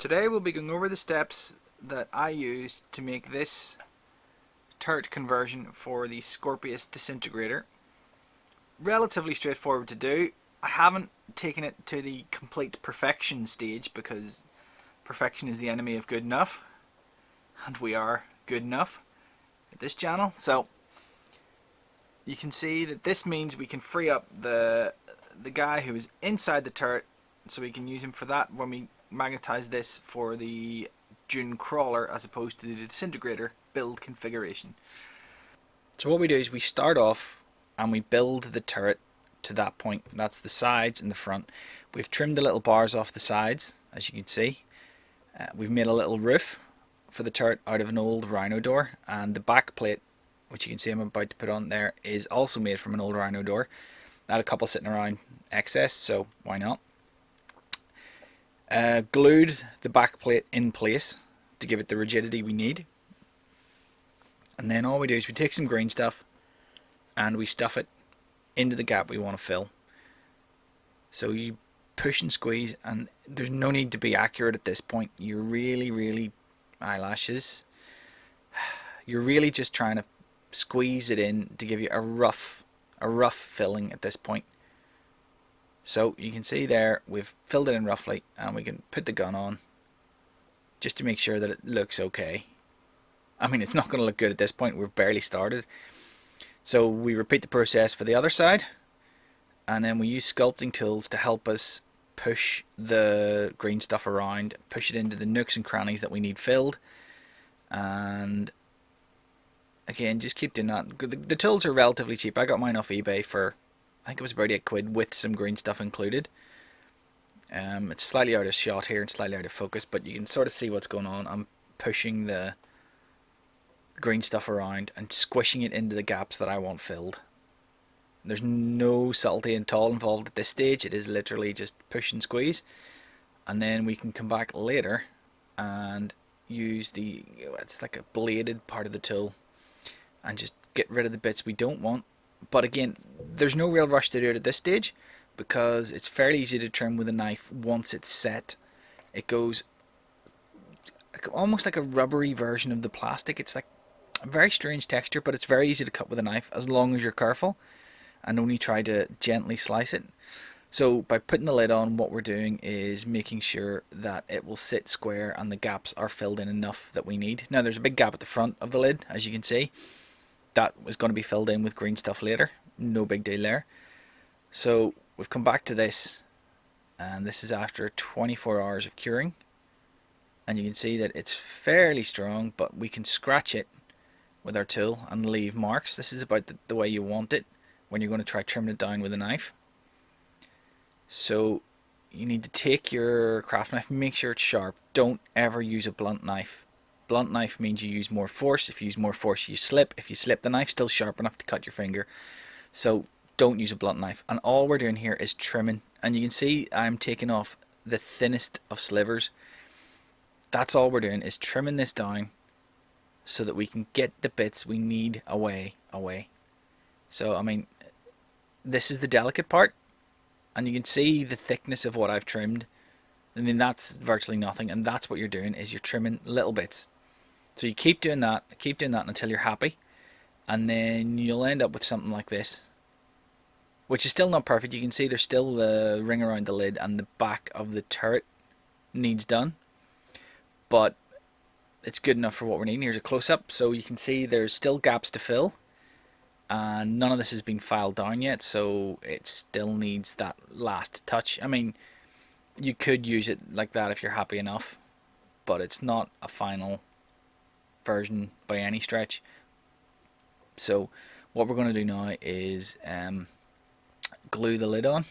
Today we'll be going over the steps that I used to make this turret conversion for the Skorpius Disintegrator. Relatively straightforward to do. I haven't taken it to the complete perfection stage because perfection is the enemy of good enough, and we are good enough at this channel. So you can see that this means we can free up the guy who is inside the turret, so we can use him for that when we magnetize this for the Dune crawler as opposed to the disintegrator build configuration. So what we do is we start off and we build the turret to that point. That's the sides and the front. We've trimmed the little bars off the sides, as you can see. We've made a little roof for the turret out of an old rhino door, and the back plate, which you can see I'm about to put on there, is also made from an old rhino door. I had a couple sitting around excess, so why not? Glued the back plate in place to give it the rigidity we need, and then all we do is we take some green stuff and we stuff it into the gap we want to fill. So you push and squeeze, and there's no need to be accurate at this point. You're really eyelashes, you're really just trying to squeeze it in to give you a rough filling at this point. So you can see there we've filled it in roughly, and we can put the gun on just to make sure that it looks okay. I mean, it's not going to look good at this point, we've barely started. So we repeat the process for the other side, and then we use sculpting tools to help us push the green stuff around, push it into the nooks and crannies that we need filled. And again, just keep doing that. The tools are relatively cheap. I got mine off eBay for, I think it was about £8 with some green stuff included. It's slightly out of shot here and slightly out of focus, but you can sort of see what's going on. I'm pushing the green stuff around and squishing it into the gaps that I want filled. There's no subtlety at all involved at this stage. It is literally just push and squeeze, and then we can come back later and use it's like a bladed part of the tool and just get rid of the bits we don't want. But again, there's no real rush to do it at this stage because it's fairly easy to trim with a knife once it's set. It goes almost like a rubbery version of the plastic. It's like a very strange texture, but it's very easy to cut with a knife as long as you're careful and only try to gently slice it. So by putting the lid on, what we're doing is making sure that it will sit square and the gaps are filled in enough that we need. Now there's a big gap at the front of the lid, as you can see. That was going to be filled in with green stuff later. No big deal there. So we've come back to this, and this is after 24 hours of curing. And you can see that it's fairly strong, but we can scratch it with our tool and leave marks. This is about the way you want it when you're going to try trimming it down with a knife. So you need to take your craft knife, make sure it's sharp. Don't ever use a blunt knife. Blunt knife means you use more force. If you use more force, you slip. If you slip, the knife's still sharp enough to cut your finger. So don't use a blunt knife. And all we're doing here is trimming. And you can see I'm taking off the thinnest of slivers. That's all we're doing, is trimming this down so that we can get the bits we need away. So I mean, this is the delicate part, and you can see the thickness of what I've trimmed. I mean, that's virtually nothing, and that's what you're doing, is you're trimming little bits. So you keep doing that until you're happy, and then you'll end up with something like this, which is still not perfect. You can see there's still the ring around the lid, and the back of the turret needs done, but it's good enough for what we're needing. Here's a close-up, so you can see there's still gaps to fill, and none of this has been filed down yet, so it still needs that last touch. I mean, you could use it like that if you're happy enough, but it's not a final version by any stretch. So what we're going to do now is glue the lid on.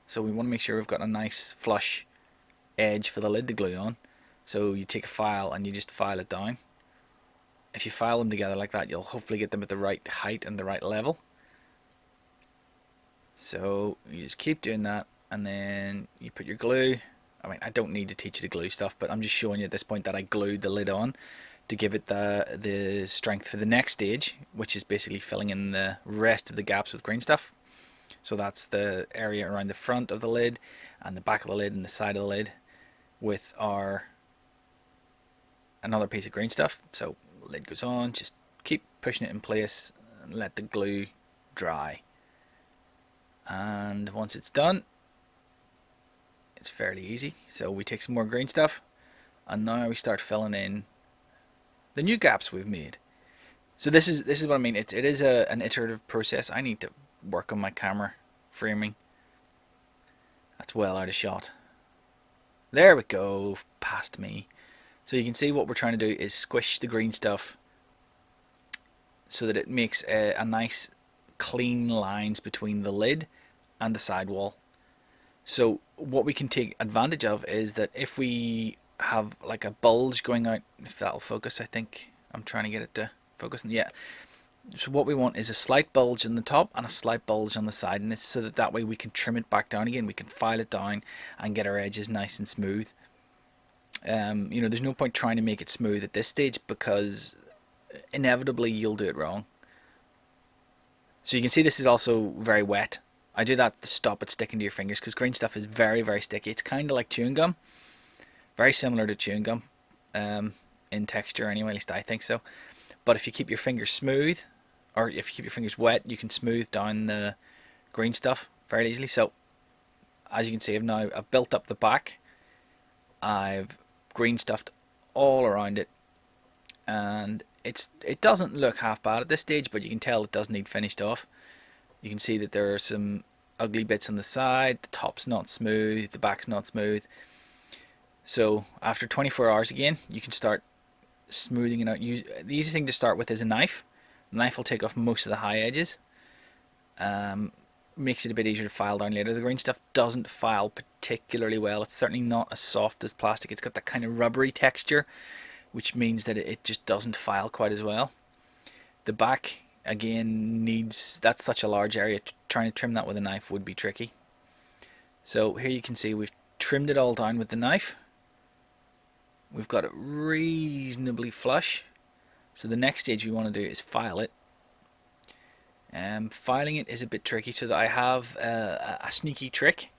So we want to make sure we've got a nice flush edge for the lid to glue on. So you take a file and you just file it down. If you file them together like that, you'll hopefully get them at the right height and the right level. So you just keep doing that, and then you put your glue. I mean, I don't need to teach you to glue stuff, but I'm just showing you at this point that I glued the lid on to give it the strength for the next stage, which is basically filling in the rest of the gaps with green stuff. So that's the area around the front of the lid and the back of the lid and the side of the lid with our another piece of green stuff. So lid goes on, just keep pushing it in place and let the glue dry. And once it's done, it's fairly easy. So we take some more green stuff, and now we start filling in the new gaps we've made. So this is what I mean. It is an iterative process. I need to work on my camera framing. That's well out of shot. There we go, past me. So you can see what we're trying to do is squish the green stuff so that it makes a nice clean lines between the lid and the sidewall. So what we can take advantage of is that if we have like a bulge going out, if that'll focus, I think I'm trying to get it to focus. Yeah. So what we want is a slight bulge on the top and a slight bulge on the side, and it's so that way we can trim it back down again. We can file it down and get our edges nice and smooth. There's no point trying to make it smooth at this stage because inevitably you'll do it wrong. So you can see this is also very wet. I do that to stop it sticking to your fingers because green stuff is very, very sticky. It's kind of like chewing gum. Very similar to chewing gum in texture anyway, at least I think so. But if you keep your fingers smooth, or if you keep your fingers wet, you can smooth down the green stuff very easily. So as you can see, I've built up the back. I've green stuffed all around it, and it doesn't look half bad at this stage, but you can tell it does need finished off. You can see that there are some ugly bits on the side. The top's not smooth, the back's not smooth. So after 24 hours again, you can start smoothing it out. The easy thing to start with is a knife. The knife will take off most of the high edges. Makes it a bit easier to file down later. The green stuff doesn't file particularly well. It's certainly not as soft as plastic. It's got that kind of rubbery texture, which means that it just doesn't file quite as well. The back again that's such a large area. Trying to trim that with a knife would be tricky. So here you can see we've trimmed it all down with the knife. We've got it reasonably flush. So the next stage we want to do is file it. Filing it is a bit tricky, so that I have a sneaky trick.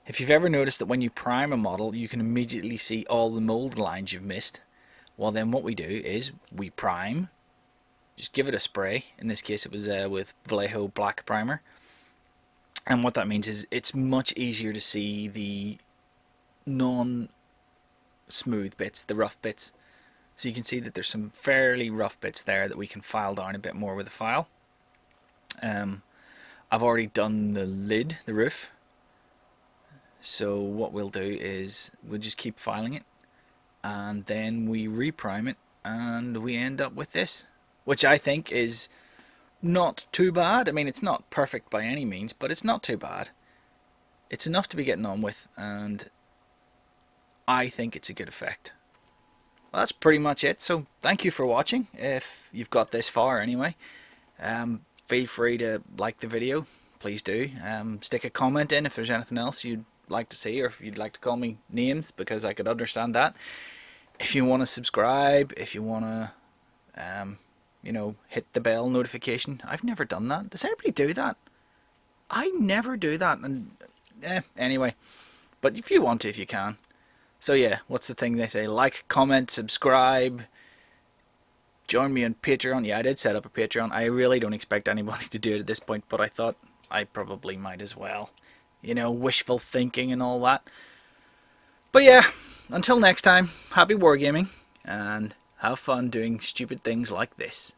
If you've ever noticed that when you prime a model, you can immediately see all the mold lines you've missed. Well, then what we do is we prime. Just give it a spray. In this case, it was with Vallejo black primer. And what that means is it's much easier to see the non-smooth bits, the rough bits. So you can see that there's some fairly rough bits there that we can file down a bit more with a file. I've already done the lid, the roof. So what we'll do is we'll just keep filing it, and then we reprime it, and we end up with this, which I think is not too bad. I mean, it's not perfect by any means, but it's not too bad. It's enough to be getting on with, and I think it's a good effect. Well, that's pretty much it. So thank you for watching, if you've got this far anyway. Feel free to like the video, please do. Stick a comment in if there's anything else you'd like to see, or if you'd like to call me names, because I could understand that. If you want to subscribe, if you want to hit the bell notification. I've never done that. Does anybody do that? I never do that. And anyway, but if you want to, if you can. So yeah, what's the thing they say? Like, comment, subscribe. Join me on Patreon. Yeah, I did set up a Patreon. I really don't expect anybody to do it at this point, but I thought I probably might as well. Wishful thinking and all that. But yeah, until next time, happy wargaming, and have fun doing stupid things like this.